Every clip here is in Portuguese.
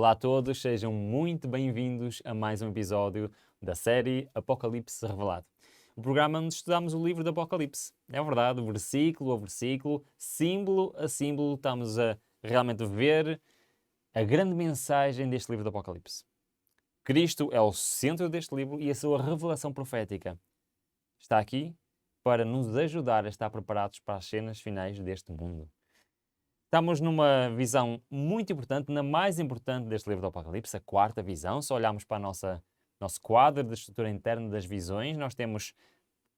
Olá a todos, sejam muito bem-vindos a mais um episódio da série Apocalipse Revelado. O programa onde estudamos o livro do Apocalipse. É verdade, versículo a versículo, símbolo a símbolo, estamos a realmente ver a grande mensagem deste livro do Apocalipse. Cristo é o centro deste livro e a sua revelação profética está aqui para nos ajudar a estar preparados para as cenas finais deste mundo. Estamos numa visão muito importante, na mais importante deste livro do Apocalipse, a quarta visão. Se olharmos para o nosso quadro de estrutura interna das visões, nós temos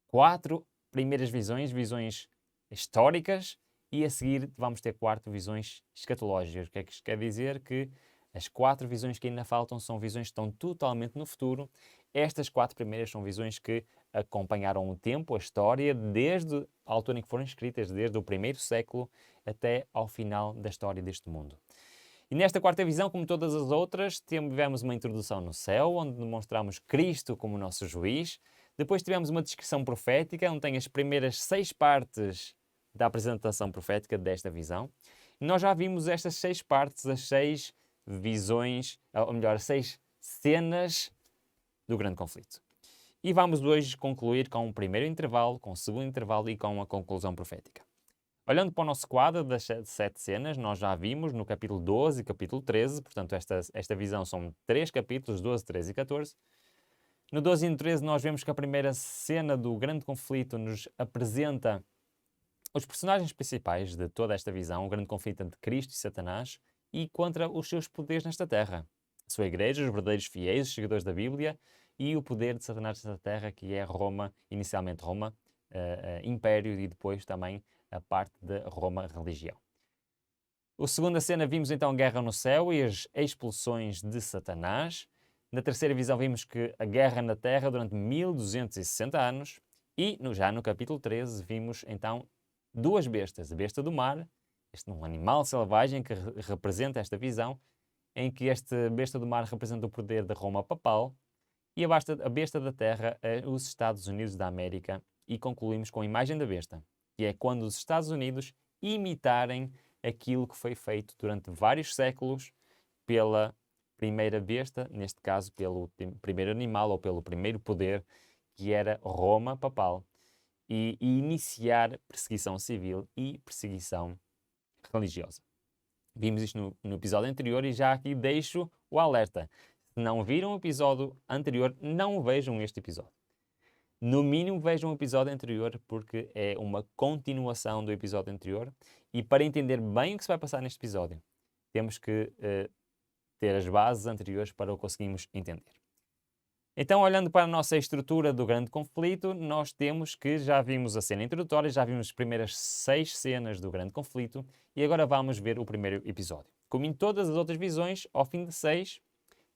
quatro primeiras visões, visões históricas, e a seguir vamos ter quatro visões escatológicas. O que é que isto quer dizer? Que as quatro visões que ainda faltam são visões que estão totalmente no futuro. Estas quatro primeiras são visões que acompanharam o tempo, a história, desde a altura em que foram escritas, desde o primeiro século até ao final da história deste mundo. E nesta quarta visão, como todas as outras, tivemos uma introdução no céu, onde demonstramos Cristo como nosso juiz. Depois tivemos uma descrição profética, onde tem as primeiras 6 partes da apresentação profética desta visão. E nós já vimos estas 6 partes, as 6 visões, ou melhor, as 6 cenas do grande conflito. E vamos hoje concluir com um primeiro intervalo, com um segundo intervalo e com a conclusão profética. Olhando para o nosso quadro das 7 cenas, nós já vimos no capítulo 12 e capítulo 13, portanto esta visão são 3 capítulos, 12, 13 e 14. No 12 e no 13 nós vemos que a primeira cena do grande conflito nos apresenta os personagens principais de toda esta visão, o grande conflito entre Cristo e Satanás e contra os seus poderes nesta terra. A sua igreja, os verdadeiros fiéis, os seguidores da Bíblia e o poder de Satanás nesta terra, que é Roma, inicialmente Roma, Império e depois também a parte de Roma, religião. A segunda cena vimos então a guerra no céu e as expulsões de Satanás. Na terceira visão vimos que a guerra na terra durante 1260 anos. E já no capítulo 13 vimos então duas bestas. A besta do mar, este é um animal selvagem que representa esta visão, em que esta besta do mar representa o poder da Roma papal e a besta da terra os Estados Unidos da América. E concluímos com a imagem da besta, que é quando os Estados Unidos imitarem aquilo que foi feito durante vários séculos pela primeira besta, neste caso pelo primeiro animal ou pelo primeiro poder, que era Roma papal, e iniciar perseguição civil e perseguição religiosa. Vimos isto no episódio anterior e já aqui deixo o alerta. Se não viram o episódio anterior, não vejam este episódio. No mínimo vejam o episódio anterior porque é uma continuação do episódio anterior e para entender bem o que se vai passar neste episódio, temos que ter as bases anteriores para o conseguirmos entender. Então, olhando para a nossa estrutura do grande conflito, nós temos que já vimos a cena introdutória, já vimos as primeiras 6 cenas do grande conflito e agora vamos ver o primeiro episódio. Como em todas as outras visões, ao fim de 6,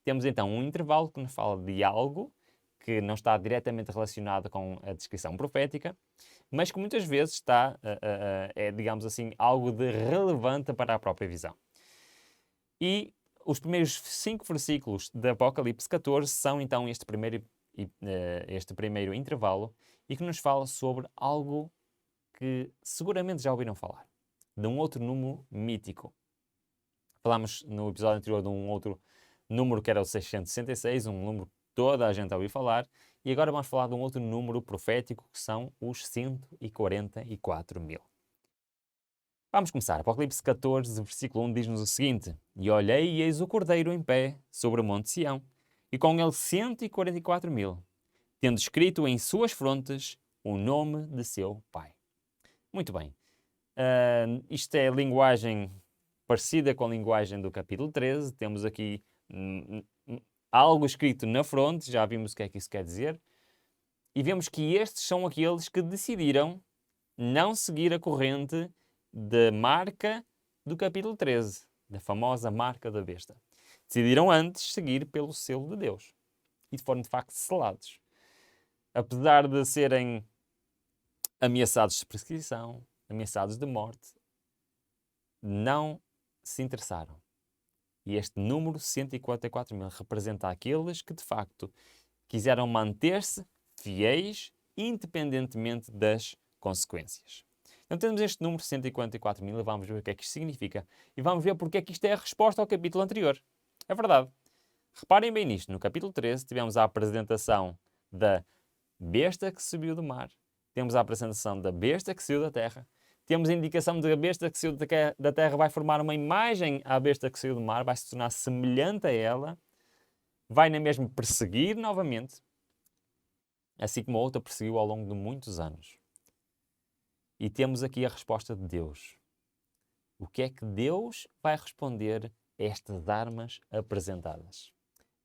temos então um intervalo que nos fala de algo que não está diretamente relacionado com a descrição profética, mas que muitas vezes é, digamos assim, algo de relevante para a própria visão. E os primeiros 5 versículos de Apocalipse 14 são então este primeiro intervalo e que nos fala sobre algo que seguramente já ouviram falar, de um outro número mítico. Falámos no episódio anterior de um outro número que era o 666, um número toda a gente ouviu falar, e agora vamos falar de um outro número profético que são os 144 mil. Vamos começar. Apocalipse 14, versículo 1 diz-nos o seguinte: E olhei e eis o Cordeiro em pé sobre o monte Sião, e com ele 144 mil, tendo escrito em suas frontes o nome de seu Pai. Muito bem. Isto é linguagem parecida com a linguagem do capítulo 13. Temos aqui algo escrito na fronte, já vimos o que é que isso quer dizer. E vemos que estes são aqueles que decidiram não seguir a corrente da marca do capítulo 13, da famosa marca da besta. Decidiram antes seguir pelo selo de Deus. E foram de facto selados. Apesar de serem ameaçados de perseguição, ameaçados de morte, não se interessaram. E este número 144 mil representa aqueles que, de facto, quiseram manter-se fiéis independentemente das consequências. Então temos este número 144 mil e vamos ver o que é que isto significa. E vamos ver porque é que isto é a resposta ao capítulo anterior. É verdade. Reparem bem nisto. No capítulo 13 tivemos a apresentação da besta que subiu do mar. Temos a apresentação da besta que saiu da terra. Temos a indicação de que a besta que saiu da terra vai formar uma imagem à besta que saiu do mar, vai se tornar semelhante a ela, vai na mesma perseguir novamente, assim como a outra perseguiu ao longo de muitos anos. E temos aqui a resposta de Deus. O que é que Deus vai responder a estas armas apresentadas?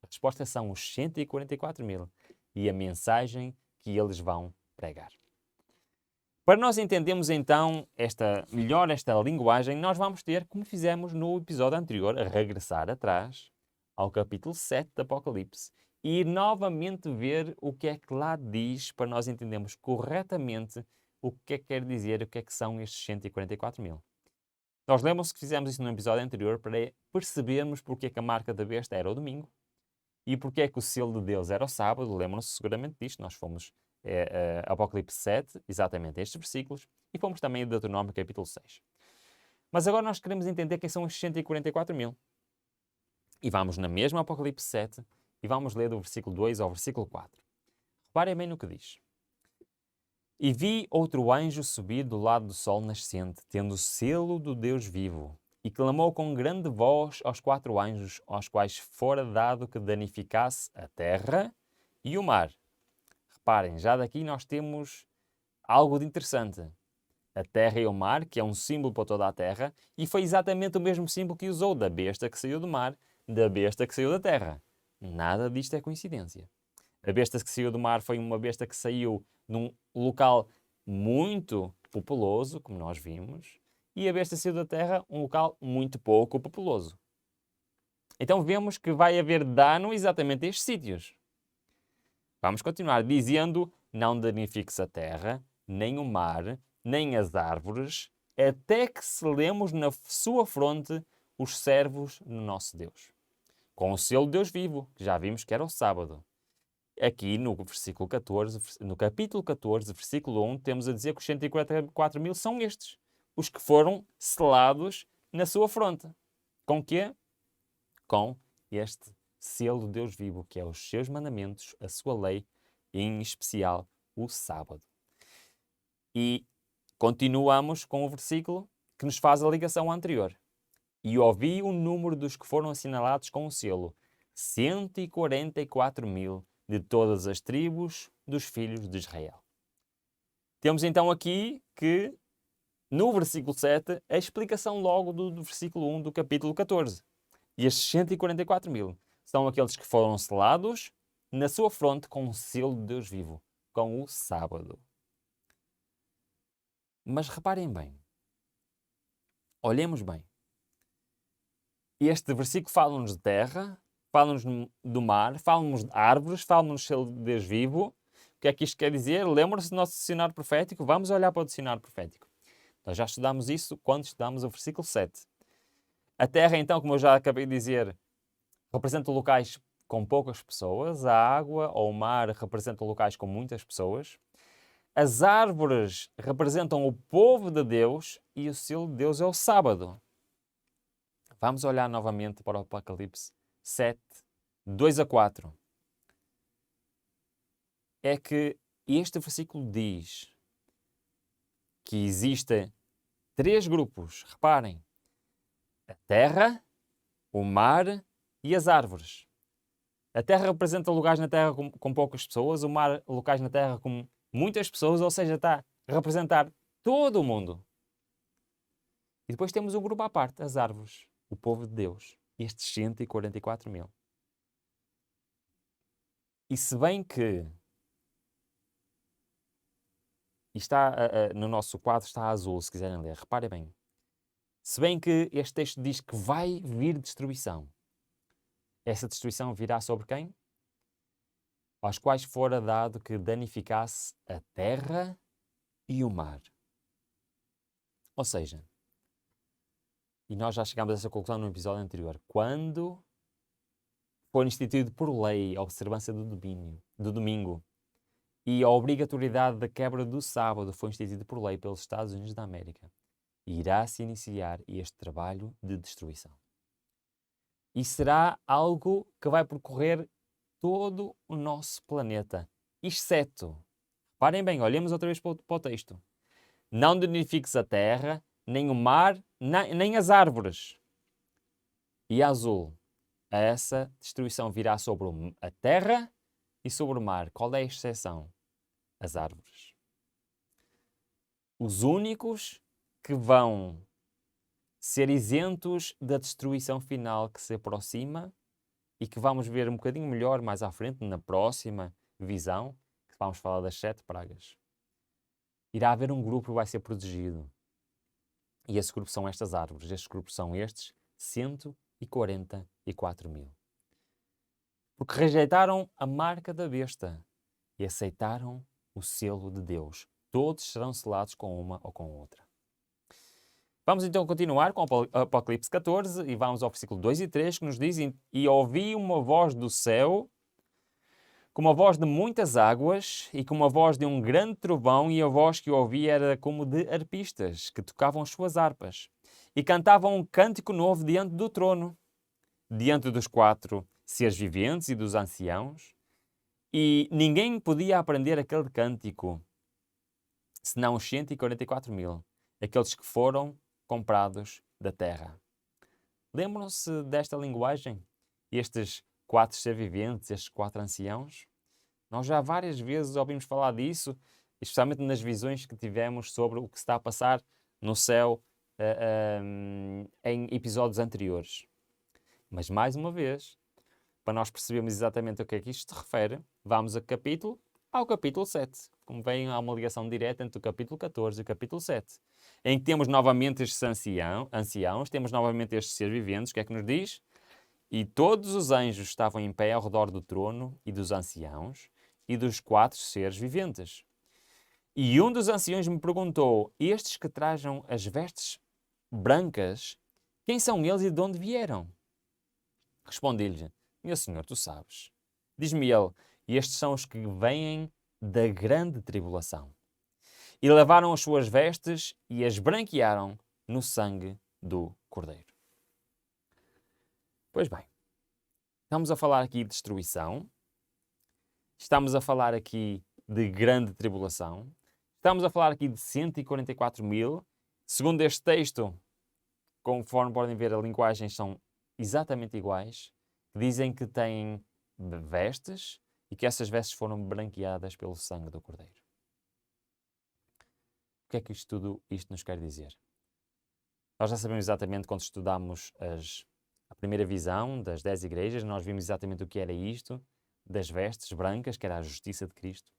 A resposta são os 144 mil e a mensagem que eles vão pregar. Para nós entendermos então melhor esta linguagem, nós vamos ter, como fizemos no episódio anterior, a regressar atrás ao capítulo 7 do Apocalipse e ir novamente ver o que é que lá diz para nós entendermos corretamente o que é que quer dizer, o que é que são estes 144 mil. Nós lembram-se que fizemos isso no episódio anterior para percebermos porque é que a marca da besta era o domingo e porque é que o selo de Deus era o sábado. Lembram-se seguramente disto. Nós fomos Apocalipse 7, exatamente estes versículos, e fomos também a Deuteronômio capítulo 6. Mas agora nós queremos entender quem são os 144 mil. E vamos na mesma Apocalipse 7 e vamos ler do versículo 2 ao versículo 4. Reparem bem no que diz. E vi outro anjo subir do lado do sol nascente, tendo o selo do Deus vivo, e clamou com grande voz aos 4 anjos, aos quais fora dado que danificasse a terra e o mar. Reparem, já daqui nós temos algo de interessante. A terra e o mar, que é um símbolo para toda a terra, e foi exatamente o mesmo símbolo que usou da besta que saiu do mar, da besta que saiu da terra. Nada disto é coincidência. A besta que saiu do mar foi uma besta que saiu num local muito populoso, como nós vimos, e a besta que saiu da terra, um local muito pouco populoso. Então vemos que vai haver dano exatamente a estes sítios. Vamos continuar dizendo: não danifiques a terra, nem o mar, nem as árvores, até que selemos na sua fronte os servos do nosso Deus. Com o selo de Deus vivo, que já vimos que era o sábado. Aqui no versículo 14, no capítulo 14, versículo 1, temos a dizer que os 144 mil são estes, os que foram selados na sua fronte. Com quê? Com este selo de Deus vivo, que é os seus mandamentos, a sua lei, e em especial o sábado. E continuamos com o versículo que nos faz a ligação anterior. E ouvi o número dos que foram assinalados com o selo, 144 mil de todas as tribos dos filhos de Israel. Temos então aqui que, no versículo 7, a explicação logo do versículo 1 do capítulo 14. E estes 144 mil são aqueles que foram selados na sua fronte com o selo de Deus vivo, com o sábado. Mas reparem bem, olhemos bem. Este versículo fala-nos de terra, fala-nos do mar, fala-nos de árvores, fala-nos do selo de Deus vivo. O que é que isto quer dizer? Lembram-se do nosso dicionário profético? Vamos olhar para o dicionário profético. Nós já estudámos isso quando estudamos o versículo 7. A terra, então, como eu já acabei de dizer, representa locais com poucas pessoas. A água ou o mar representam locais com muitas pessoas. As árvores representam o povo de Deus e o selo de Deus é o sábado. Vamos olhar novamente para o Apocalipse 7, 2 a 4. É que este versículo diz que existem 3 grupos. Reparem. A terra, o mar e as árvores. A terra representa lugares na terra com poucas pessoas, o mar locais na terra com muitas pessoas, ou seja, está a representar todo o mundo. E depois temos um grupo à parte, as árvores, o povo de Deus, estes 144 mil. E se bem que está no nosso quadro está azul, se quiserem ler, reparem bem. Se bem que este texto diz que vai vir destruição. Essa destruição virá sobre quem? Aos quais fora dado que danificasse a terra e o mar. Ou seja, e nós já chegámos a essa conclusão no episódio anterior, quando for instituído por lei a observância do domingo e a obrigatoriedade da quebra do sábado foi instituída por lei pelos Estados Unidos da América, irá-se iniciar este trabalho de destruição. e será algo que vai percorrer todo o nosso planeta, exceto, parem bem, olhemos outra vez para o texto, não danifiques a terra, nem o mar, nem as árvores. E azul, essa destruição virá sobre a terra e sobre o mar. Qual é a exceção? As árvores. Os únicos que vão ser isentos da destruição final que se aproxima e que vamos ver um bocadinho melhor mais à frente, na próxima visão, que vamos falar das 7 pragas. Irá haver um grupo que vai ser protegido. E esse grupo são estas árvores. Estes grupos são estes 144.000. Porque rejeitaram a marca da besta e aceitaram o selo de Deus. Todos serão selados com uma ou com outra. Vamos então continuar com Apocalipse 14 e vamos ao versículo 2 e 3 que nos diz: E ouvi uma voz do céu, como a voz de muitas águas e como a voz de um grande trovão, e a voz que ouvi era como de arpistas, que tocavam as suas harpas e cantavam um cântico novo diante do trono, diante dos 4 seres viventes e dos anciãos, e ninguém podia aprender aquele cântico, senão os 144.000, aqueles que foram comprados da terra. Lembram-se desta linguagem? Estes 4 seres viventes, estes 4 anciãos? Nós já várias vezes ouvimos falar disso, especialmente nas visões que tivemos sobre o que está a passar no céu em episódios anteriores. Mas, mais uma vez, para nós percebermos exatamente a que é que isto se refere, vamos ao capítulo 7. Como veem, há uma ligação direta entre o capítulo 14 e o capítulo 7. Em que temos novamente estes anciãos, temos novamente estes seres viventes. O que é que nos diz? E todos os anjos estavam em pé ao redor do trono e dos anciãos e dos 4 seres viventes. E um dos anciãos me perguntou: estes que trajam as vestes brancas, quem são eles e de onde vieram? Respondi-lhe: meu senhor, tu sabes. Diz-me ele: e estes são os que vêm da grande tribulação. E lavaram as suas vestes e as branquearam no sangue do Cordeiro. Pois bem, estamos a falar aqui de destruição, estamos a falar aqui de grande tribulação, estamos a falar aqui de 144.000. Segundo este texto, conforme podem ver, a linguagem são exatamente iguais, dizem que têm vestes e que essas vestes foram branqueadas pelo sangue do Cordeiro. O que é que tudo isto nos quer dizer? Nós já sabemos exatamente, quando estudamos a primeira visão das 10 igrejas, nós vimos exatamente o que era isto, das vestes brancas, que era a justiça de Cristo.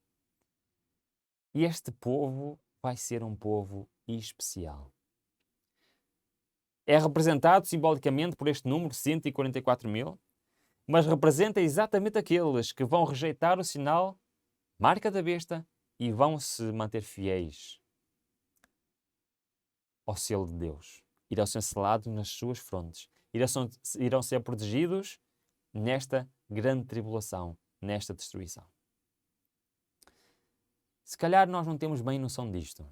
E este povo vai ser um povo especial. É representado simbolicamente por este número, 144.000, mas representa exatamente aqueles que vão rejeitar o sinal, marca da besta, e vão se manter fiéis ao selo de Deus. Irão ser selados nas suas frontes. Irão ser protegidos nesta grande tribulação, nesta destruição. Se calhar nós não temos bem noção disto.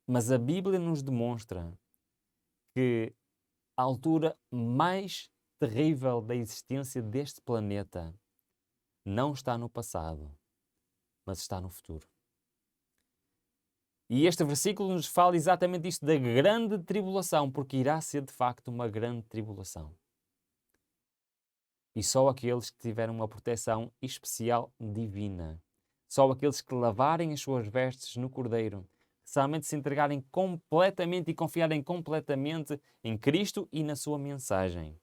Mas a Bíblia nos demonstra que a altura mais terrível da existência deste planeta não está no passado, mas está no futuro. E este versículo nos fala exatamente isto, da grande tribulação, porque irá ser de facto uma grande tribulação. E só aqueles que tiveram uma proteção especial divina, só aqueles que lavarem as suas vestes no Cordeiro, somente se entregarem completamente e confiarem completamente em Cristo e na sua mensagem,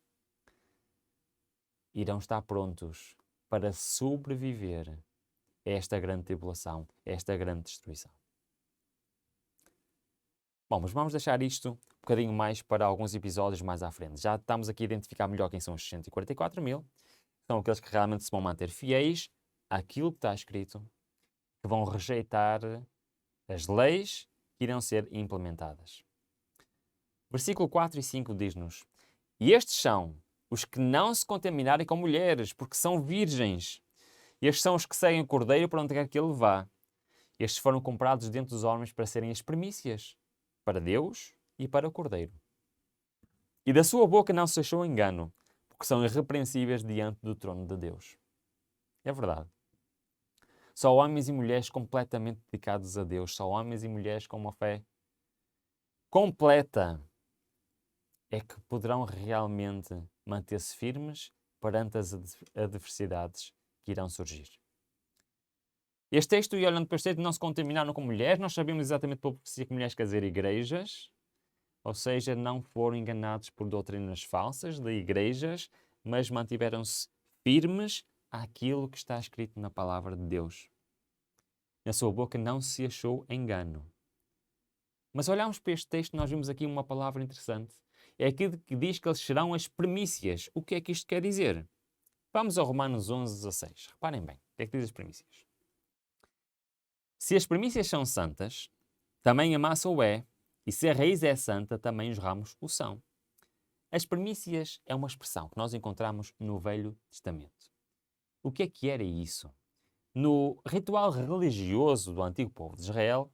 irão estar prontos para sobreviver a esta grande tribulação, a esta grande destruição. Bom, mas vamos deixar isto um bocadinho mais para alguns episódios mais à frente. Já estamos aqui a identificar melhor quem são os 144.000. São aqueles que realmente se vão manter fiéis àquilo que está escrito, que vão rejeitar as leis que irão ser implementadas. Versículo 4 e 5 diz-nos: E estes são os que não se contaminarem com mulheres, porque são virgens. Estes são os que seguem o Cordeiro para onde quer que ele vá. Estes foram comprados dentre os homens para serem as primícias, para Deus e para o Cordeiro. E da sua boca não se achou engano, porque são irrepreensíveis diante do trono de Deus. É verdade. Só homens e mulheres completamente dedicados a Deus, só homens e mulheres com uma fé completa é que poderão realmente manter-se firmes perante as adversidades que irão surgir. Este texto, e olhando para este texto, não se contaminaram com mulheres, nós sabemos exatamente por que mulheres quer dizer igrejas, ou seja, não foram enganados por doutrinas falsas de igrejas, mas mantiveram-se firmes àquilo que está escrito na palavra de Deus. Na sua boca não se achou engano. Mas olhamos para este texto, nós vimos aqui uma palavra interessante. É aquilo que diz que eles serão as primícias. O que é que isto quer dizer? Vamos ao Romanos 11:16. Reparem bem, o que é que diz as primícias? Se as primícias são santas, também a massa o é, e se a raiz é santa, também os ramos o são. As primícias é uma expressão que nós encontramos no Velho Testamento. O que era isso? No ritual religioso do antigo povo de Israel,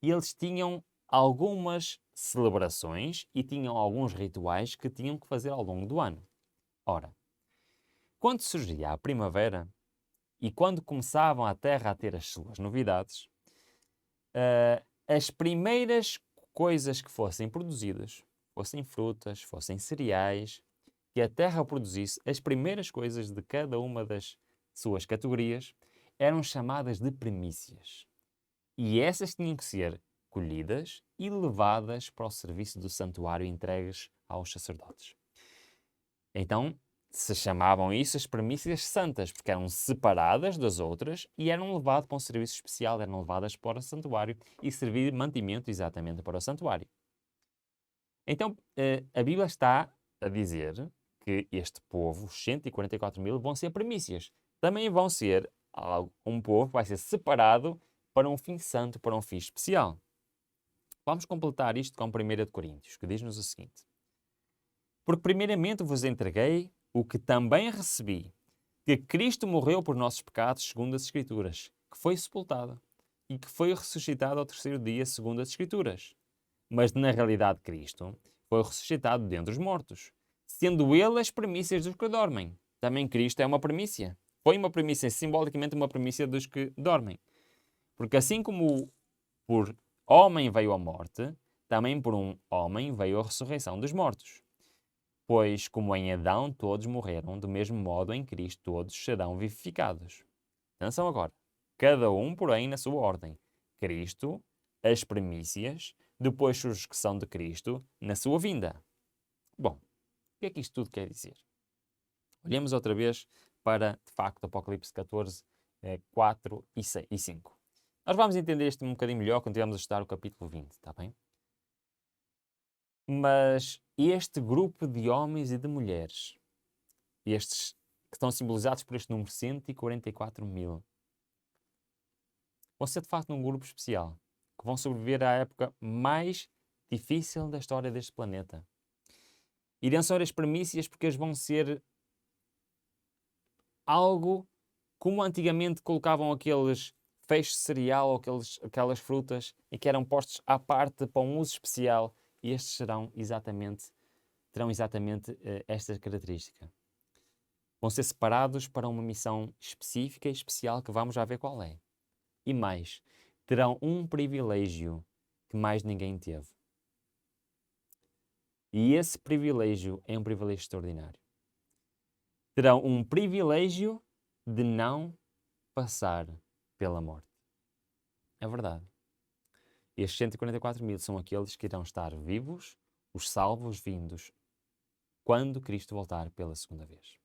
eles tinham algumas celebrações e tinham alguns rituais que tinham que fazer ao longo do ano. Ora, quando surgia a primavera e quando começavam a terra a ter as suas novidades, as primeiras coisas que fossem produzidas, fossem frutas, fossem cereais, que a terra produzisse, as primeiras coisas de cada uma das suas categorias eram chamadas de primícias. E essas tinham que ser colhidas e levadas para o serviço do santuário entregues aos sacerdotes. Então, se chamavam isso as primícias santas, porque eram separadas das outras e eram levadas para um serviço especial, eram levadas para o santuário e servir de mantimento exatamente para o santuário. Então, a Bíblia está a dizer que este povo, os 144.000, vão ser primícias. Também vão ser um povo que vai ser separado para um fim santo, para um fim especial. Vamos completar isto com 1 Coríntios, que diz-nos o seguinte: porque primeiramente vos entreguei o que também recebi, que Cristo morreu por nossos pecados, segundo as Escrituras, que foi sepultado e que foi ressuscitado ao terceiro dia, segundo as Escrituras. Mas, na realidade, Cristo foi ressuscitado dentre os mortos, sendo ele as primícias dos que dormem. Também Cristo é uma primícia. Foi uma primícia, simbolicamente uma primícia dos que dormem. Porque assim como por homem veio a morte, também por um homem veio a ressurreição dos mortos. Pois, como em Adão todos morreram, do mesmo modo em Cristo todos serão vivificados. Atenção agora. Cada um, porém, na sua ordem. Cristo, as primícias, depois surgição de Cristo, na sua vinda. Bom, o que é que isto tudo quer dizer? Olhemos outra vez para, de facto, Apocalipse 14, 4 e 5. Nós vamos entender isto um bocadinho melhor quando estivermos a estudar o capítulo 20, está bem? Mas este grupo de homens e de mulheres, estes que estão simbolizados por este número 144.000, vão ser de facto um grupo especial, que vão sobreviver à época mais difícil da história deste planeta. Irão ser as primícias porque eles vão ser algo como antigamente colocavam aqueles feixes de cereal ou aquelas frutas e que eram postos à parte para um uso especial, e estes terão exatamente esta característica. Vão ser separados para uma missão específica e especial que vamos já ver qual é. E mais, terão um privilégio que mais ninguém teve. E esse privilégio é um privilégio extraordinário. Terão um privilégio de não passar pela morte. É verdade. Estes 144.000 são aqueles que irão estar vivos, os salvos vindos, quando Cristo voltar pela segunda vez.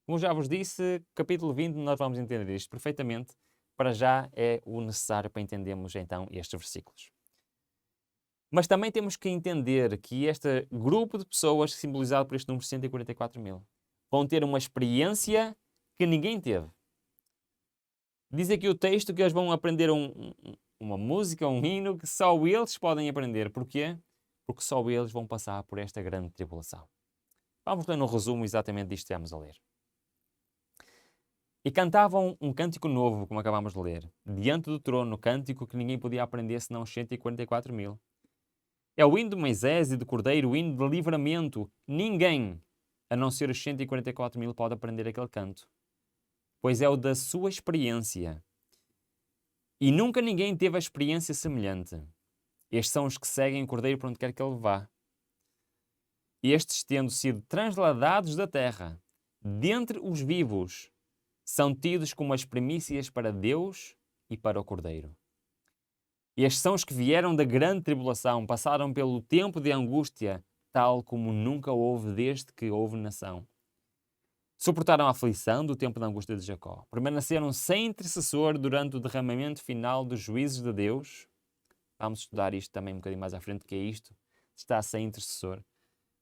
Como já vos disse, capítulo 20, nós vamos entender isto perfeitamente. Para já é o necessário para entendermos então estes versículos. Mas também temos que entender que este grupo de pessoas, simbolizado por este número 144.000, vão ter uma experiência que ninguém teve. Diz aqui o texto que eles vão aprender uma música, um hino, que só eles podem aprender. Porquê? Porque só eles vão passar por esta grande tribulação. Vamos ler no resumo exatamente disto que estamos a ler. E cantavam um cântico novo, como acabamos de ler, diante do trono, cântico que ninguém podia aprender senão os 144.000. É o hino de Moisés e de Cordeiro, o hino de livramento. Ninguém, a não ser os 144 mil, pode aprender aquele canto, pois é o da sua experiência. E nunca ninguém teve a experiência semelhante. Estes são os que seguem o Cordeiro por onde quer que ele vá. Estes, tendo sido transladados da terra, dentre os vivos, são tidos como as primícias para Deus e para o Cordeiro. Estes são os que vieram da grande tribulação, passaram pelo tempo de angústia, tal como nunca houve desde que houve nação. Suportaram a aflição do tempo da angústia de Jacó. Permaneceram sem intercessor durante o derramamento final dos juízos de Deus. Vamos estudar isto também um bocadinho mais à frente, que é isto. Está sem intercessor.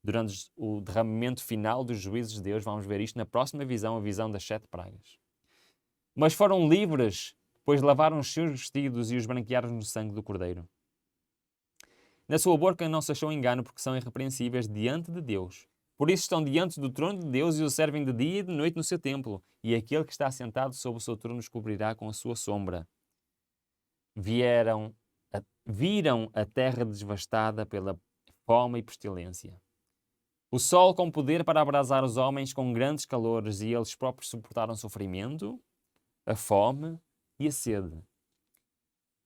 Durante o derramamento final dos juízos de Deus, vamos ver isto na próxima visão, a visão das 7 pragas. Mas foram livres, pois lavaram os seus vestidos e os branquearam no sangue do Cordeiro. Na sua boca não se achou engano, porque são irrepreensíveis diante de Deus. Por isso estão diante do trono de Deus e o servem de dia e de noite no seu templo. E aquele que está sentado sobre o seu trono os cobrirá com a sua sombra. Viram a terra devastada pela fome e pestilência. O sol com poder para abrasar os homens com grandes calores, e eles próprios suportaram sofrimento, a fome e a sede.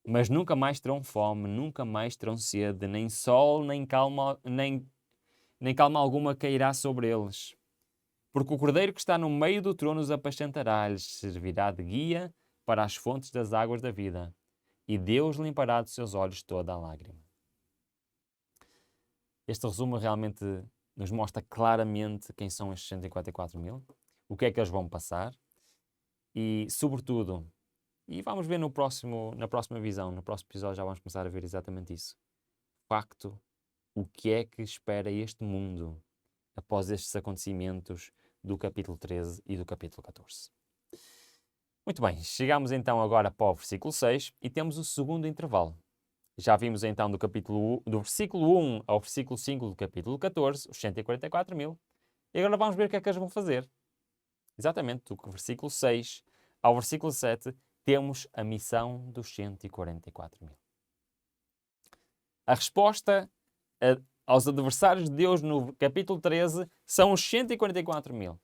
Mas nunca mais terão fome, nunca mais terão sede, nem sol, nem calma alguma cairá sobre eles. Porque o Cordeiro que está no meio do trono os apacentará, lhes servirá de guia para as fontes das águas da vida, e Deus limpará dos seus olhos toda a lágrima. Este resumo realmente nos mostra claramente quem são estes 144 mil, o que é que eles vão passar e, sobretudo, e vamos ver na próxima visão, no próximo episódio já vamos começar a ver exatamente isso. De facto, o que é que espera este mundo após estes acontecimentos do capítulo 13 e do capítulo 14. Muito bem, chegamos então agora para o versículo 6 e temos o segundo intervalo. Já vimos então do versículo 1 ao versículo 5 do capítulo 14, os 144 mil. E agora vamos ver o que é que eles vão fazer. Exatamente, do versículo 6 ao versículo 7, temos a missão dos 144 mil. A resposta aos adversários de Deus no capítulo 13 são os 144 mil.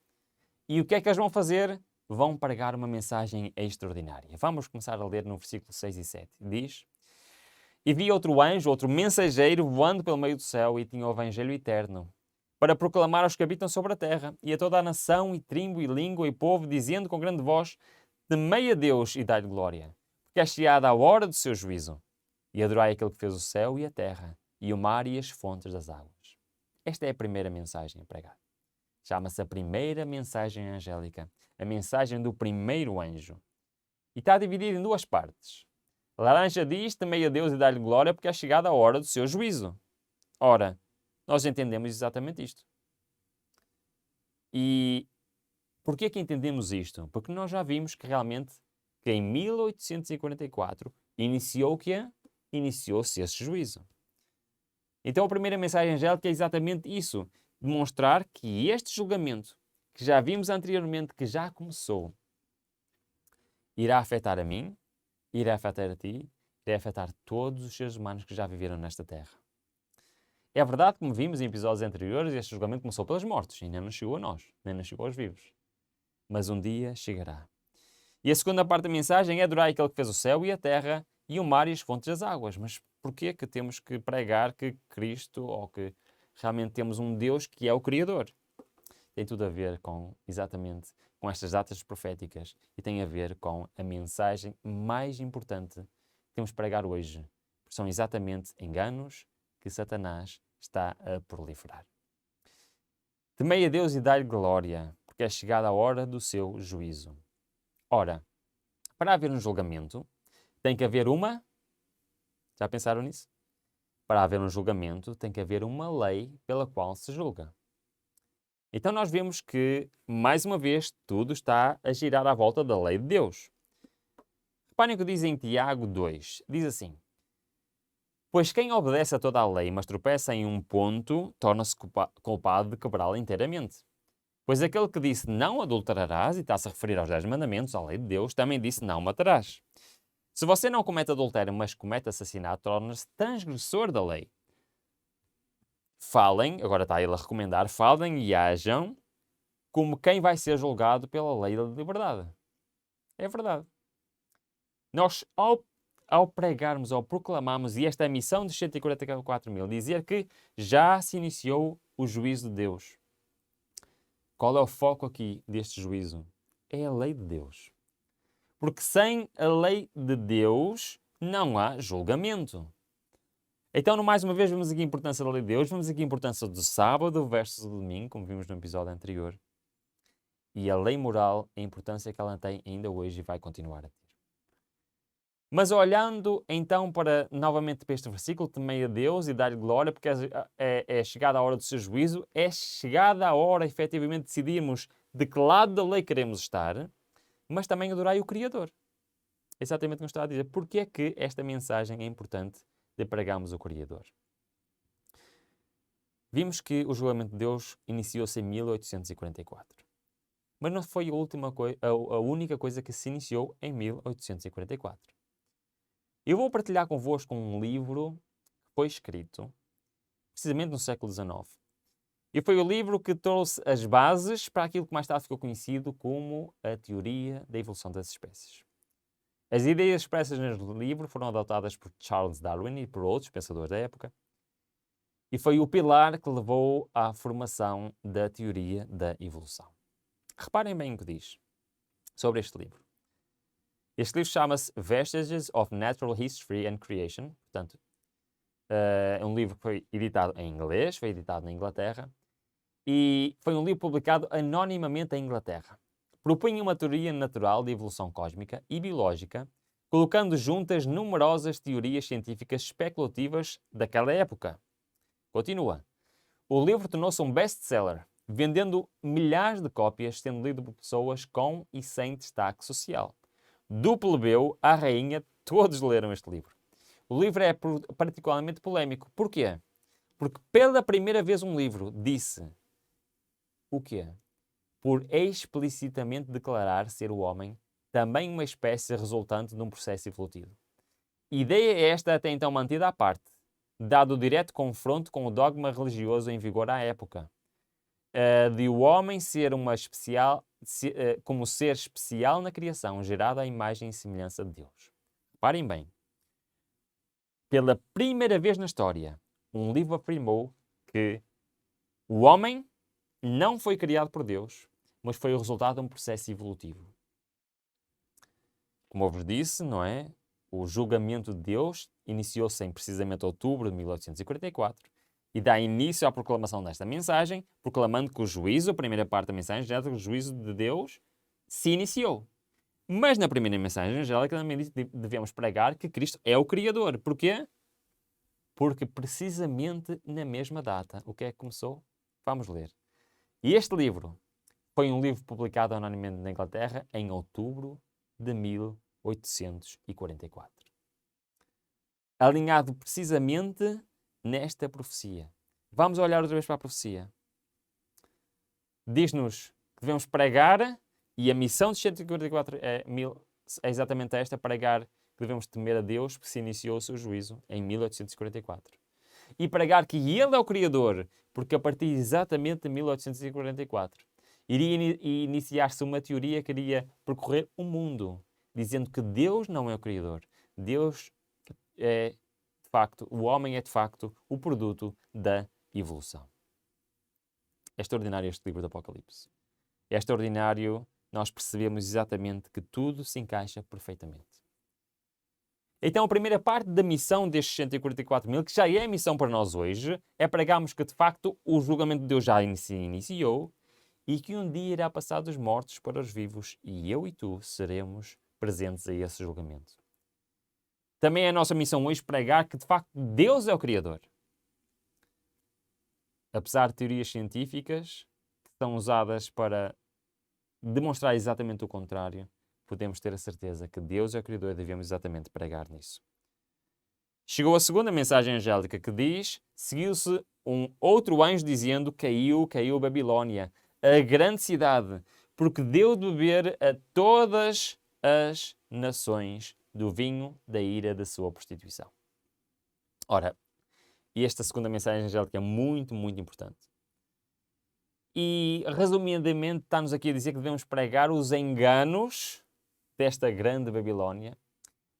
E o que é que eles vão fazer? Vão pregar uma mensagem extraordinária. Vamos começar a ler no versículo 6 e 7. Diz: E vi outro anjo, outro mensageiro, voando pelo meio do céu, e tinha o evangelho eterno, para proclamar aos que habitam sobre a terra, e a toda a nação, e tribo, e língua, e povo, dizendo com grande voz: Temei a Deus e dai-lhe glória, porque é chegada a hora do seu juízo. E adorai aquele que fez o céu e a terra, e o mar e as fontes das águas. Esta é a primeira mensagem a pregar. Chama-se a primeira mensagem angélica, a mensagem do primeiro anjo. E está dividida em duas partes. A laranja diz: Temei a Deus e dai-lhe glória, porque é chegada a hora do seu juízo. Ora, nós entendemos exatamente isto. E porquê que entendemos isto? Porque nós já vimos que realmente que em 1844 iniciou-se esse juízo. Então a primeira mensagem angélica é exatamente isso. Demonstrar que este julgamento, que já vimos anteriormente, que já começou, irá afetar a mim, irá afetar a ti, irá afetar todos os seres humanos que já viveram nesta terra. É verdade, como vimos em episódios anteriores, este julgamento começou pelos mortos e ainda não chegou a nós, nem não chegou aos vivos. Mas um dia chegará. E a segunda parte da mensagem é adorar aquele que fez o céu e a terra e o mar e as fontes das águas. Mas porquê que temos que pregar que Cristo, ou que realmente temos um Deus que é o Criador? Tem tudo a ver exatamente com estas datas proféticas e tem a ver com a mensagem mais importante que temos que pregar hoje. São exatamente enganos que Satanás está a proliferar. Temei a Deus e dai-lhe glória, porque é chegada a hora do seu juízo. Ora, para haver um julgamento, tem que haver uma... Já pensaram nisso? Para haver um julgamento, tem que haver uma lei pela qual se julga. Então nós vemos que, mais uma vez, tudo está a girar à volta da lei de Deus. Reparem o que diz em Tiago 2. Diz assim: Pois quem obedece a toda a lei, mas tropeça em um ponto, torna-se culpado de quebrá-la inteiramente. Pois aquele que disse não adulterarás, e está-se a referir aos 10 mandamentos, à lei de Deus, também disse não matarás. Se você não comete adultério, mas comete assassinato, torna-se transgressor da lei. falem, agora está ele a recomendar, falem e ajam como quem vai ser julgado pela lei da liberdade. É verdade. Nós, ao pregarmos, ao proclamarmos, e esta é a missão dos 144 mil, dizer que já se iniciou o juízo de Deus. Qual é o foco aqui deste juízo? É a lei de Deus. Porque sem a lei de Deus não há julgamento. Então, mais uma vez, vemos aqui a importância da lei de Deus, vemos aqui a importância do sábado versus o domingo, como vimos no episódio anterior. E a lei moral, a importância que ela tem ainda hoje e vai continuar a ter. Mas olhando então novamente para este versículo, temei a Deus e dar-lhe glória, porque é chegada a hora do seu juízo, é chegada a hora, efetivamente, de decidirmos de que lado da lei queremos estar, mas também adorai o Criador. É exatamente o que nos está a dizer. Porque é que esta mensagem é importante de pregarmos o Criador? Vimos que o julgamento de Deus iniciou-se em 1844. Mas não foi a única coisa que se iniciou em 1844. Eu vou partilhar convosco um livro que foi escrito precisamente no século XIX. E foi o livro que trouxe as bases para aquilo que mais tarde ficou conhecido como a teoria da evolução das espécies. As ideias expressas no livro foram adotadas por Charles Darwin e por outros pensadores da época. E foi o pilar que levou à formação da teoria da evolução. Reparem bem o que diz sobre este livro. Este livro chama-se Vestiges of Natural History and Creation. Portanto, é um livro que foi editado em inglês, foi editado na Inglaterra, e foi um livro publicado anonimamente em Inglaterra. Propunha uma teoria natural de evolução cósmica e biológica, colocando juntas numerosas teorias científicas especulativas daquela época. Continua. O livro tornou-se um best-seller, vendendo milhares de cópias, sendo lido por pessoas com e sem destaque social. Do plebeu à rainha, todos leram este livro. O livro é particularmente polémico. Porquê? Porque pela primeira vez um livro disse o quê? Por explicitamente declarar ser o homem também uma espécie resultante de um processo evolutivo. Ideia é esta até então mantida à parte, dado o direto confronto com o dogma religioso em vigor à época, de o homem ser como ser especial na criação, gerado à imagem e semelhança de Deus. Reparem bem, pela primeira vez na história, um livro afirmou que o homem não foi criado por Deus, mas foi o resultado de um processo evolutivo. Como eu vos disse, não é? O julgamento de Deus iniciou-se em precisamente outubro de 1844 e dá início à proclamação desta mensagem, proclamando que o juízo, a primeira parte da mensagem angélica, o juízo de Deus, se iniciou. Mas na primeira mensagem angélica também devemos pregar que Cristo é o Criador. Porquê? Porque precisamente na mesma data, o que é que começou? Vamos ler. E este livro foi um livro publicado anonimamente na Inglaterra em outubro de 1844. Alinhado precisamente nesta profecia. Vamos olhar outra vez para a profecia. Diz-nos que devemos pregar, e a missão de 144 é exatamente esta, pregar que devemos temer a Deus, porque se iniciou o seu juízo em 1844. E pregar que Ele é o Criador, porque a partir exatamente de 1844 iria iniciar-se uma teoria que iria percorrer o mundo, dizendo que Deus não é o Criador. Deus é, de facto, o homem é, de facto, o produto da evolução. É extraordinário este livro do Apocalipse. É extraordinário nós percebemos exatamente que tudo se encaixa perfeitamente. Então, a primeira parte da missão destes 144 mil, que já é a missão para nós hoje, é pregarmos que, de facto, o julgamento de Deus já se iniciou e que um dia irá passar dos mortos para os vivos e eu e tu seremos presentes a esse julgamento. Também é a nossa missão hoje pregar que, de facto, Deus é o Criador. Apesar de teorias científicas que são usadas para demonstrar exatamente o contrário, podemos ter a certeza que Deus é o Criador e devemos exatamente pregar nisso. Chegou a segunda mensagem angélica que diz: seguiu-se um outro anjo dizendo: caiu Babilônia, a grande cidade, porque deu de beber a todas as nações do vinho da ira da sua prostituição. Ora, E esta segunda mensagem angélica é muito, muito importante. E, resumidamente, está-nos aqui a dizer que devemos pregar os enganos desta grande Babilónia.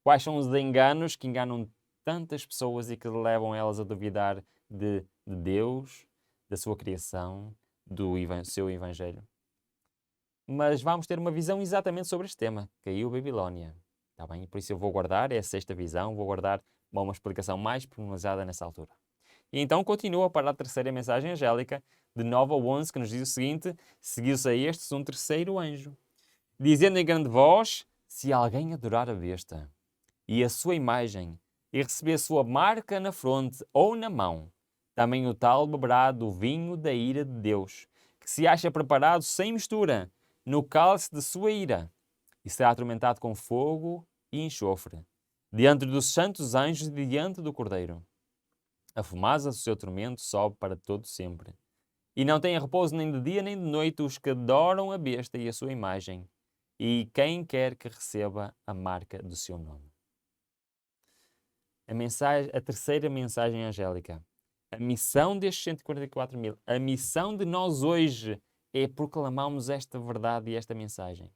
Quais são os enganos que enganam tantas pessoas e que levam elas a duvidar de Deus, da sua criação, do seu Evangelho? Mas vamos ter uma visão exatamente sobre este tema. Caiu Babilónia. Está bem? Por isso eu vou guardar essa sexta visão, vou guardar uma explicação mais pormenorizada nessa altura. E então continua para a terceira mensagem angélica, de 9 a 11, que nos diz o seguinte: seguiu-se a estes um terceiro anjo, dizendo em grande voz: se alguém adorar a besta e a sua imagem, e receber a sua marca na fronte ou na mão, também o tal beberá do vinho da ira de Deus, que se acha preparado sem mistura, no cálice de sua ira, e será atormentado com fogo e enxofre, diante dos santos anjos e diante do Cordeiro. A fumaça do seu tormento sobe para todo sempre. E não têm repouso nem de dia nem de noite os que adoram a besta e a sua imagem, e quem quer que receba a marca do seu nome. A terceira mensagem angélica. A missão destes 144 mil, a missão de nós hoje é proclamarmos esta verdade e esta mensagem.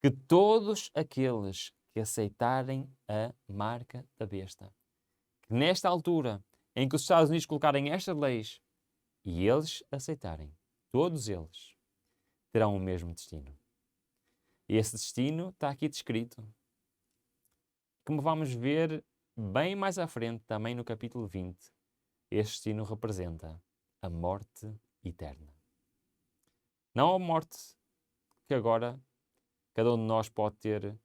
Que todos aqueles que aceitarem a marca da besta, que nesta altura em que os Estados Unidos colocarem estas leis e eles aceitarem, todos eles, terão o mesmo destino. E esse destino está aqui descrito. Como vamos ver bem mais à frente, também no capítulo 20, este destino representa a morte eterna. Não a morte que agora cada um de nós pode ter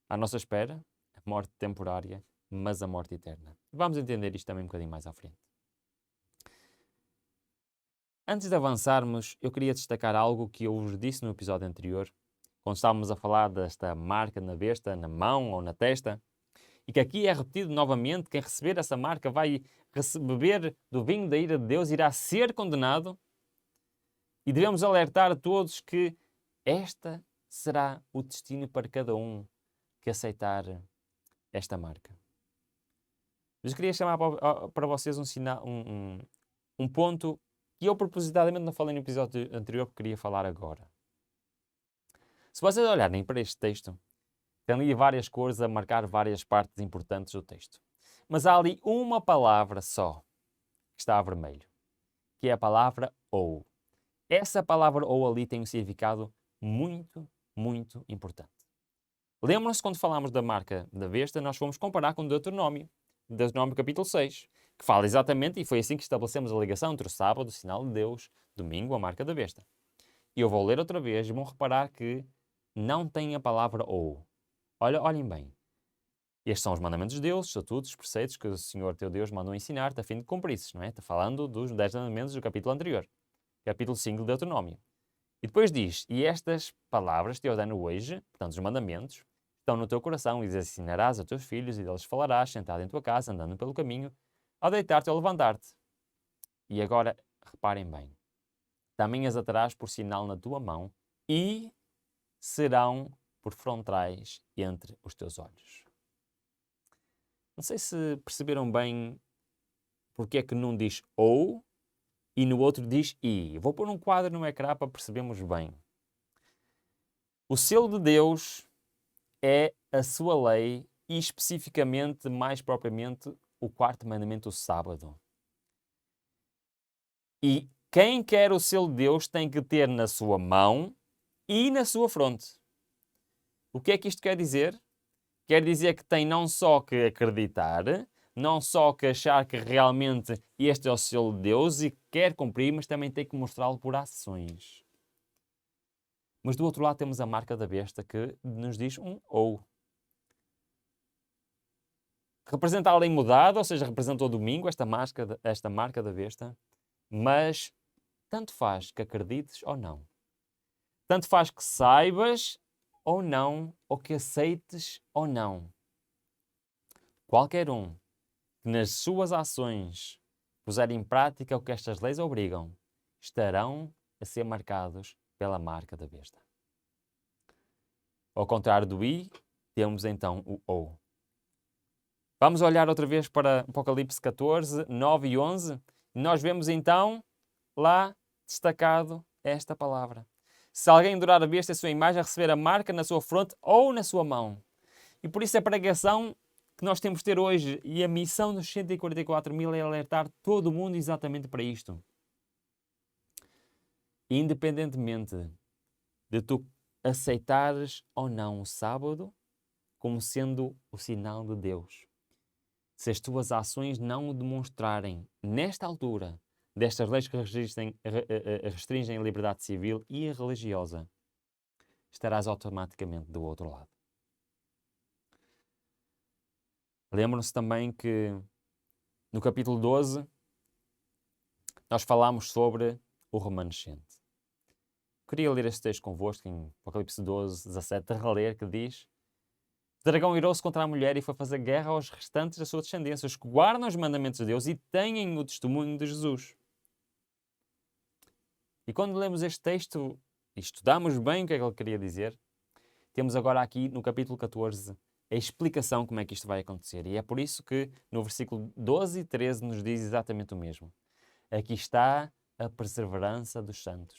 à nossa espera, a morte temporária, mas a morte eterna. Vamos entender isto também um bocadinho mais à frente. Antes de avançarmos, eu queria destacar algo que eu vos disse no episódio anterior, quando estávamos a falar desta marca na besta, na mão ou na testa, e que aqui é repetido novamente: quem receber essa marca vai beber do vinho da ira de Deus, irá ser condenado. E devemos alertar a todos que esta será o destino para cada um que aceitar esta marca. Mas eu queria chamar para vocês um ponto que eu propositadamente não falei no episódio anterior, porque queria falar agora. Se vocês olharem para este texto, tem ali várias cores a marcar várias partes importantes do texto. Mas há ali uma palavra só que está a vermelho, que é a palavra ou. Essa palavra ou ali tem um significado muito, muito importante. Lembram-se quando falámos da marca da besta, nós fomos comparar com Deuteronômio capítulo 6, que fala exatamente, e foi assim que estabelecemos a ligação entre o sábado, o sinal de Deus, domingo, a marca da besta. E eu vou ler outra vez e vão reparar que não tem a palavra ou. Olhem bem. Estes são os mandamentos de Deus, estatutos, preceitos que o Senhor teu Deus mandou ensinar-te a fim de cumprisses, não é? Está falando dos 10 mandamentos do capítulo anterior, capítulo 5 de Deuteronômio. E depois diz: e estas palavras te ordeno hoje, portanto, os mandamentos, estão no teu coração, e as ensinarás a teus filhos, e deles falarás, sentado em tua casa, andando pelo caminho, ao deitar-te ou levantar-te. E agora, reparem bem: também as atarás por sinal na tua mão, e serão por frontais entre os teus olhos. Não sei se perceberam bem porque é que num diz ou e no outro diz e. Vou pôr um quadro no ecrã para percebermos bem. O selo de Deus é a sua lei e especificamente, mais propriamente, o quarto mandamento, o sábado. E quem quer o selo de Deus tem que ter na sua mão e na sua fronte. O que é que isto quer dizer? Quer dizer que tem não só que acreditar, não só que achar que realmente este é o selo de Deus e quer cumprir, mas também tem que mostrá-lo por ações. Mas do outro lado temos a marca da besta que nos diz um ou. Representa a lei mudada, ou seja, representa o domingo, esta marca da besta, mas tanto faz que acredites ou não. Tanto faz que saibas ou não, ou que aceites ou não. Qualquer um que nas suas ações puser em prática o que estas leis obrigam, estarão a ser marcados pela marca da besta. Ao contrário do i, temos então o ou. Vamos olhar outra vez para Apocalipse 14, 9 e 11. E nós vemos então lá destacado esta palavra. Se alguém adorar a besta e a sua imagem, a receber a marca na sua fronte ou na sua mão. E por isso a pregação que nós temos de ter hoje e a missão dos 144.000 é alertar todo o mundo exatamente para isto. Independentemente de tu aceitares ou não o sábado como sendo o sinal de Deus, se as tuas ações não o demonstrarem nesta altura destas leis que restringem a liberdade civil e a religiosa, estarás automaticamente do outro lado. Lembram-se também que no capítulo 12 nós falámos sobre o remanescente. Queria ler este texto convosco em Apocalipse 12, 17, a reler, que diz: o dragão irou-se contra a mulher e foi fazer guerra aos restantes da sua descendência, os que guardam os mandamentos de Deus e têm o testemunho de Jesus. E quando lemos este texto e estudamos bem o que é que ele queria dizer, temos agora aqui no capítulo 14 a explicação como é que isto vai acontecer. E é por isso que no versículo 12 e 13 nos diz exatamente o mesmo. Aqui está a perseverança dos santos.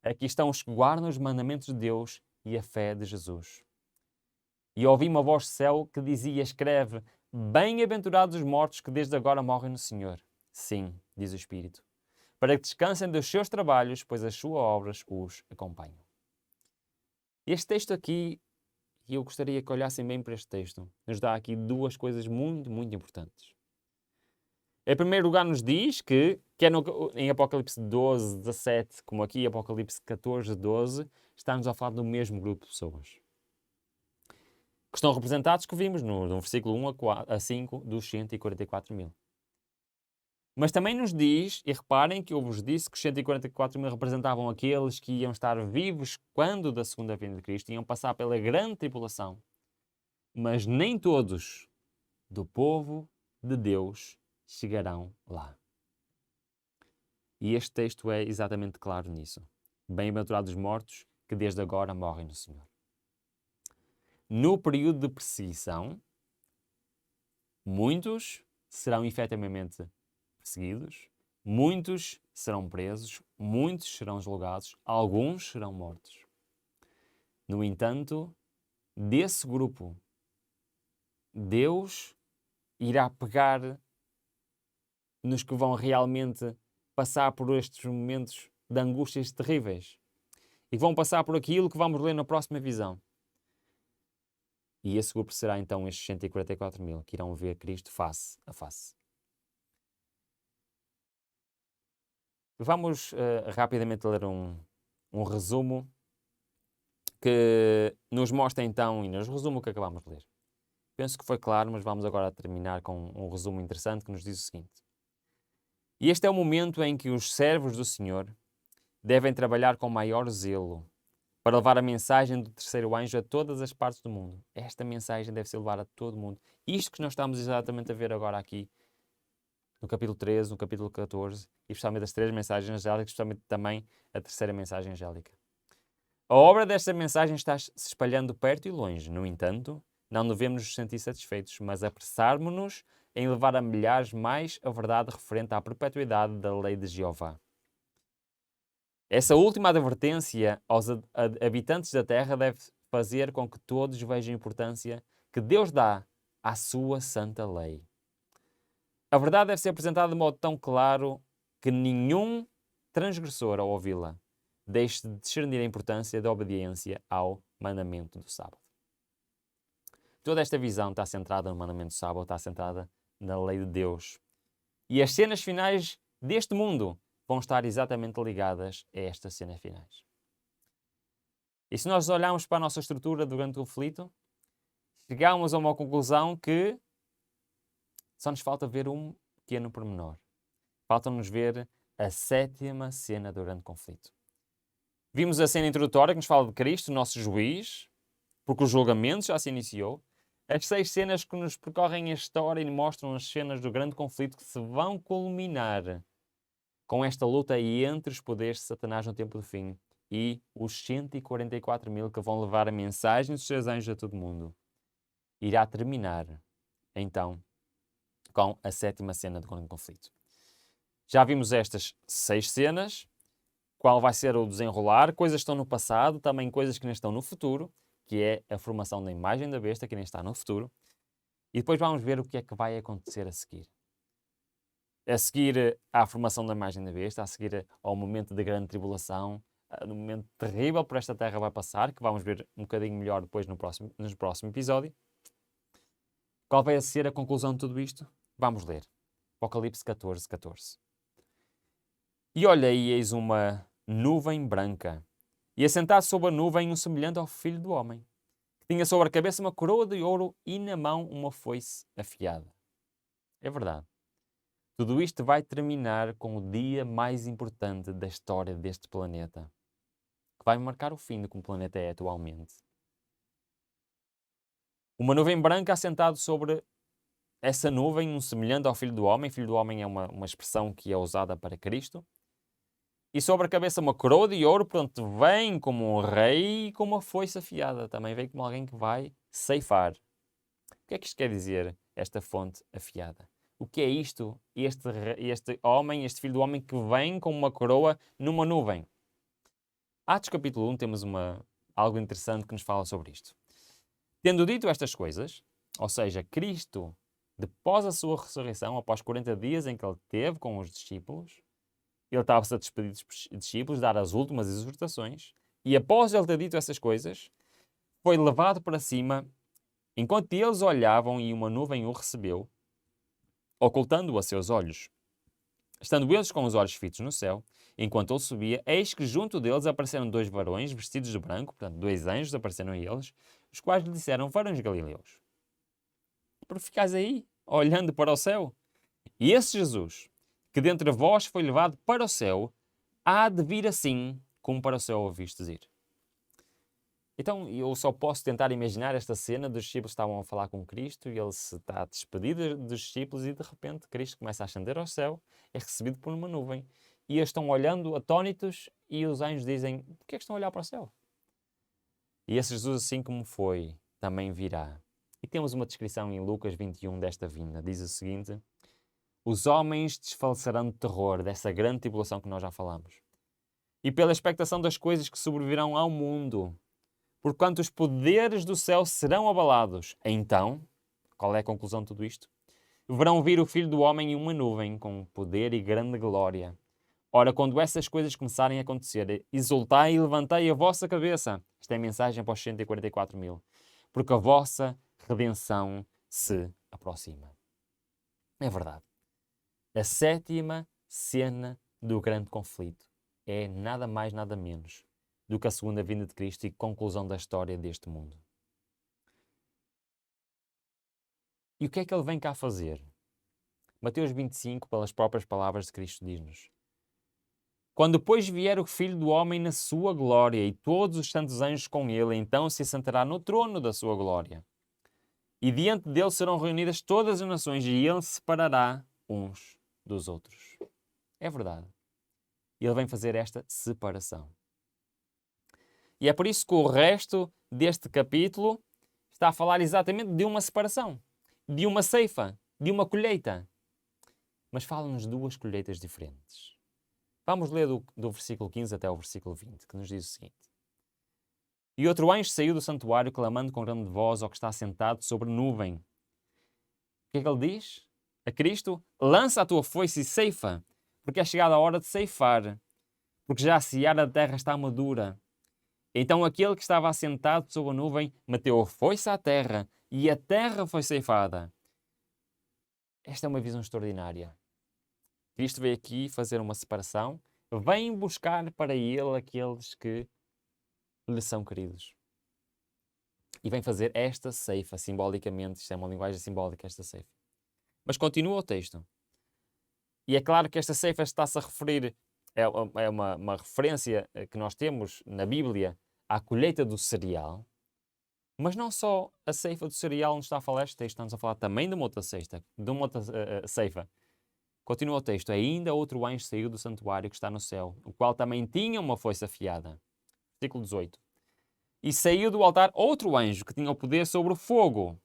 Aqui estão os que guardam os mandamentos de Deus e a fé de Jesus. E ouvi uma voz do céu que dizia: escreve, bem-aventurados os mortos que desde agora morrem no Senhor. Sim, diz o Espírito, para que descansem dos seus trabalhos, pois as suas obras os acompanham. Este texto aqui, e eu gostaria que olhassem bem para este texto, nos dá aqui duas coisas muito, muito importantes. Em primeiro lugar, nos diz que, quer em Apocalipse 12, 17, como aqui em Apocalipse 14, 12, estamos a falar do mesmo grupo de pessoas. Que estão representados, que vimos no versículo 1 a 5 dos 144.000. Mas também nos diz, e reparem que eu vos disse que os 144.000 representavam aqueles que iam estar vivos quando da segunda vinda de Cristo, iam passar pela grande tribulação. Mas nem todos do povo de Deus chegarão lá. E este texto é exatamente claro nisso. Bem-aventurados os mortos que desde agora morrem no Senhor. No período de perseguição, muitos serão efetivamente perseguidos, muitos serão presos, muitos serão julgados, alguns serão mortos. No entanto, desse grupo, Deus irá pegar nos que vão realmente passar por estes momentos de angústias terríveis e que vão passar por aquilo que vamos ler na próxima visão. E esse grupo será então estes 144.000 que irão ver Cristo face a face. Vamos rapidamente ler um resumo que nos mostra então, e nos resume o que acabamos de ler. Penso que foi claro, mas vamos agora terminar com um resumo interessante que nos diz o seguinte. E este é o momento em que os servos do Senhor devem trabalhar com maior zelo para levar a mensagem do terceiro anjo a todas as partes do mundo. Esta mensagem deve ser levada a todo o mundo. Isto que nós estamos exatamente a ver agora aqui, no capítulo 13, no capítulo 14, e especialmente as três mensagens angélicas, especialmente também a terceira mensagem angélica. A obra desta mensagem está se espalhando perto e longe. No entanto, não devemos nos sentir satisfeitos, mas apressarmos-nos em levar a milhares mais a verdade referente à perpetuidade da lei de Jeová. Essa última advertência aos habitantes da terra deve fazer com que todos vejam a importância que Deus dá à sua santa lei. A verdade deve ser apresentada de modo tão claro que nenhum transgressor, ao ouvi-la, deixe de discernir a importância da obediência ao mandamento do sábado. Toda esta visão está centrada no mandamento do sábado, está centrada na lei de Deus. E as cenas finais deste mundo vão estar exatamente ligadas a estas cenas finais. E se nós olharmos para a nossa estrutura durante o conflito, chegamos a uma conclusão que só nos falta ver um pequeno pormenor. Falta-nos ver a sétima cena durante o conflito. Vimos a cena introdutória que nos fala de Cristo, nosso juiz, porque o julgamento já se iniciou. As 6 cenas que nos percorrem a história e mostram as cenas do grande conflito que se vão culminar com esta luta entre os poderes de Satanás no tempo do fim e os 144.000 que vão levar a mensagem dos seus anjos a todo o mundo. Irá terminar então, com a 7ª cena do grande conflito. Já vimos estas 6 cenas, qual vai ser o desenrolar, coisas que estão no passado, também coisas que nem estão no futuro, que é a formação da imagem da besta, que nem está no futuro. E depois vamos ver o que é que vai acontecer a seguir. A seguir à formação da imagem da besta, a seguir ao momento de grande tribulação, no momento terrível por esta terra vai passar, que vamos ver um bocadinho melhor depois no próximo episódio. Qual vai ser a conclusão de tudo isto? Vamos ler. Apocalipse 14, 14. E olhei, eis uma nuvem branca, e assentado sobre a nuvem um semelhante ao Filho do Homem, que tinha sobre a cabeça uma coroa de ouro e na mão uma foice afiada. É verdade. Tudo isto vai terminar com o dia mais importante da história deste planeta, que vai marcar o fim de como o planeta é atualmente. Uma nuvem branca assentado sobre essa nuvem, um semelhante ao Filho do Homem. Filho do Homem é uma expressão que é usada para Cristo. E sobre a cabeça uma coroa de ouro, portanto, vem como um rei e com uma foice afiada. Também vem como alguém que vai ceifar. O que é que isto quer dizer, esta fonte afiada? O que é isto, este homem, este Filho do Homem que vem com uma coroa numa nuvem? Atos capítulo 1 temos algo interessante que nos fala sobre isto. Tendo dito estas coisas, ou seja, Cristo, após a sua ressurreição, após 40 dias em que ele teve com os discípulos, ele estava-se a despedir dos discípulos, dar as últimas exortações, e após ele ter dito essas coisas, foi levado para cima, enquanto eles olhavam e uma nuvem o recebeu, ocultando-o a seus olhos. Estando eles com os olhos fitos no céu, enquanto ele subia, eis que junto deles apareceram 2 varões vestidos de branco, portanto 2 anjos apareceram a eles, os quais lhe disseram: varões galileus, por ficais aí, olhando para o céu? E esse Jesus, que dentre vós foi levado para o céu, há de vir assim como para o céu o vistes ir. Então, eu só posso tentar imaginar esta cena dos discípulos estavam a falar com Cristo e ele se está a despedir dos discípulos e de repente Cristo começa a ascender ao céu, é recebido por uma nuvem e eles estão olhando atónitos e os anjos dizem: por que é que estão a olhar para o céu? E esse Jesus, assim como foi, também virá. E temos uma descrição em Lucas 21 desta vinda. Diz o seguinte: os homens desfalecerão de terror dessa grande tribulação que nós já falamos, e pela expectação das coisas que sobrevirão ao mundo, porquanto os poderes do céu serão abalados. Então, qual é a conclusão de tudo isto? Verão vir o Filho do Homem em uma nuvem, com poder e grande glória. Ora, quando essas coisas começarem a acontecer, exultai e levantai a vossa cabeça. Esta é a mensagem para os 144 mil. Porque a vossa redenção se aproxima. É verdade. A 7ª cena do grande conflito é nada mais, nada menos do que a segunda vinda de Cristo e conclusão da história deste mundo. E o que é que ele vem cá fazer? Mateus 25, pelas próprias palavras de Cristo, diz-nos: quando depois vier o Filho do Homem na sua glória e todos os santos anjos com ele, então se assentará no trono da sua glória. E diante dele serão reunidas todas as nações e ele separará uns dos outros. É verdade. Ele vem fazer esta separação. E é por isso que o resto deste capítulo está a falar exatamente de uma separação, de uma ceifa, de uma colheita. Mas fala-nos 2 colheitas diferentes. Vamos ler do versículo 15 até o versículo 20, que nos diz o seguinte: e outro anjo saiu do santuário, clamando com grande voz ao que está sentado sobre nuvem. O que é que ele diz? A Cristo: lança a tua foice e ceifa, porque é chegada a hora de ceifar, porque já a seara da terra está madura. Então aquele que estava assentado sobre a nuvem meteu a foice à terra, e a terra foi ceifada. Esta é uma visão extraordinária. Cristo veio aqui fazer uma separação, vem buscar para ele aqueles que lhe são queridos. E vem fazer esta ceifa, simbolicamente, isto é uma linguagem simbólica, esta ceifa. Mas continua o texto. E é claro que esta ceifa está-se a referir, é uma referência que nós temos na Bíblia à colheita do cereal, mas não só a ceifa do cereal nos está a falar este texto, estamos a falar também de uma outra ceifa. Continua o texto: ainda outro anjo saiu do santuário que está no céu, o qual também tinha uma foice afiada. Versículo 18. E saiu do altar outro anjo que tinha o poder sobre o fogo.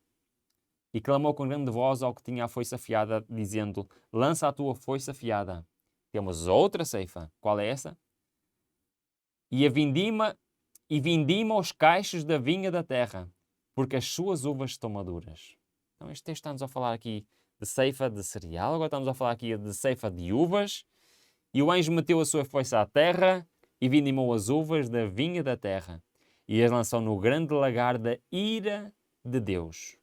e clamou com grande voz ao que tinha a foice afiada, dizendo: lança a tua foice afiada. Temos outra ceifa. Qual é essa? E vindima os cachos da vinha da terra, porque as suas uvas estão maduras. Então este texto está-nos a falar aqui de ceifa de cereal, agora estamos a falar aqui de ceifa de uvas. E o anjo meteu a sua foice à terra e vindimou as uvas da vinha da terra e as lançou no grande lagar da ira de Deus.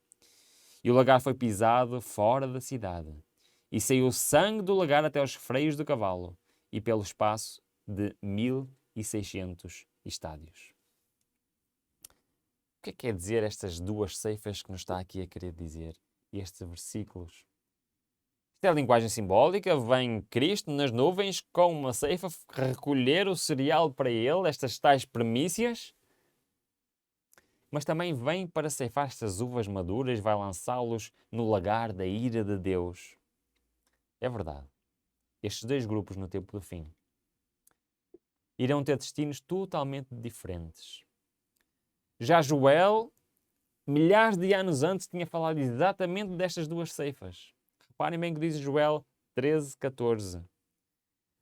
E o lagar foi pisado fora da cidade. E saiu sangue do lagar até aos freios do cavalo e pelo espaço de 1600 estádios. O que é que quer dizer estas duas ceifas que nos está aqui a querer dizer? E estes versículos? Isto é a linguagem simbólica. Vem Cristo nas nuvens com uma ceifa recolher o cereal para ele, estas tais primícias. Mas também vem para ceifar estas uvas maduras, vai lançá-los no lagar da ira de Deus. É verdade. Estes dois grupos no tempo do fim irão ter destinos totalmente diferentes. Já Joel, milhares de anos antes, tinha falado exatamente destas duas ceifas. Reparem bem que diz Joel 13:14.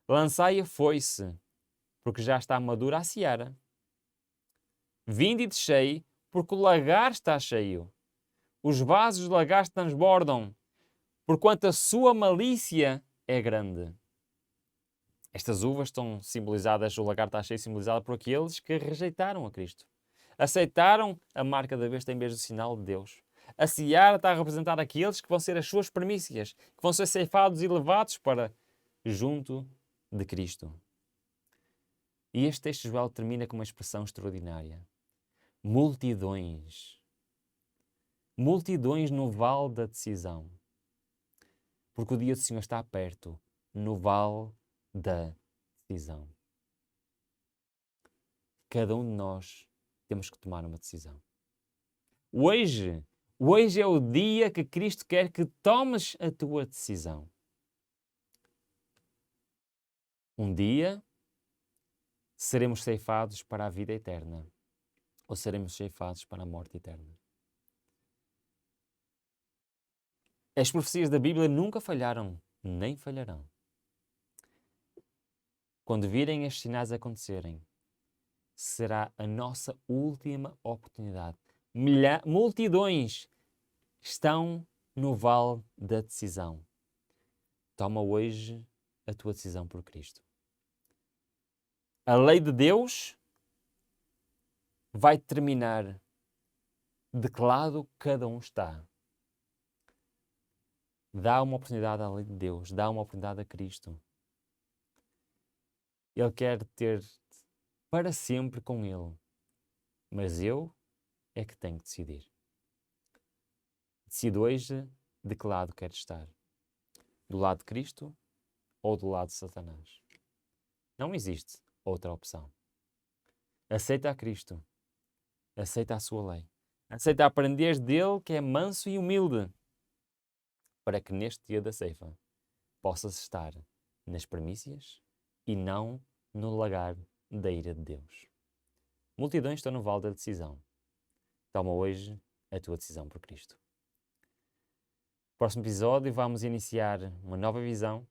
Lançai a foice, porque já está madura a seara. Vinde e descei, porque o lagar está cheio. Os vasos do lagar transbordam, porquanto a sua malícia é grande. Estas uvas estão simbolizadas, o lagar está cheio, simbolizado por aqueles que rejeitaram a Cristo. Aceitaram a marca da besta em vez do sinal de Deus. A seara está a representar aqueles que vão ser as suas primícias, que vão ser ceifados e levados para junto de Cristo. E este texto de Joel termina com uma expressão extraordinária. Multidões. Multidões no vale da decisão. Porque o dia do Senhor está perto, no vale da decisão. Cada um de nós temos que tomar uma decisão. Hoje é o dia que Cristo quer que tomes a tua decisão. Um dia seremos ceifados para a vida eterna ou seremos ceifados para a morte eterna. As profecias da Bíblia nunca falharam, nem falharão. Quando virem estes sinais acontecerem, será a nossa última oportunidade. Multidões estão no vale da decisão. Toma hoje a tua decisão por Cristo. A lei de Deus vai determinar de que lado cada um está. Dá uma oportunidade à lei de Deus, dá uma oportunidade a Cristo. Ele quer ter-te para sempre com Ele. Mas eu é que tenho que decidir. Decido hoje de que lado quero estar. Do lado de Cristo ou do lado de Satanás. Não existe outra opção. Aceita a Cristo. Aceita a sua lei. Aceita aprender dele que é manso e humilde. Para que neste dia da ceifa possas estar nas primícias e não no lagar da ira de Deus. Multidões estão no vale da decisão. Toma hoje a tua decisão por Cristo. No próximo episódio vamos iniciar uma nova visão.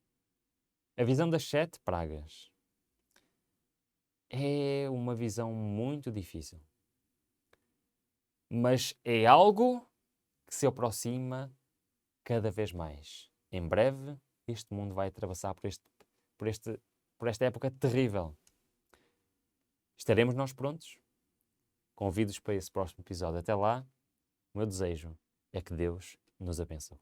A visão das 7 pragas. É uma visão muito difícil. Mas é algo que se aproxima cada vez mais. Em breve, este mundo vai atravessar por esta época terrível. Estaremos nós prontos? Convido-os para esse próximo episódio. Até lá, o meu desejo é que Deus nos abençoe.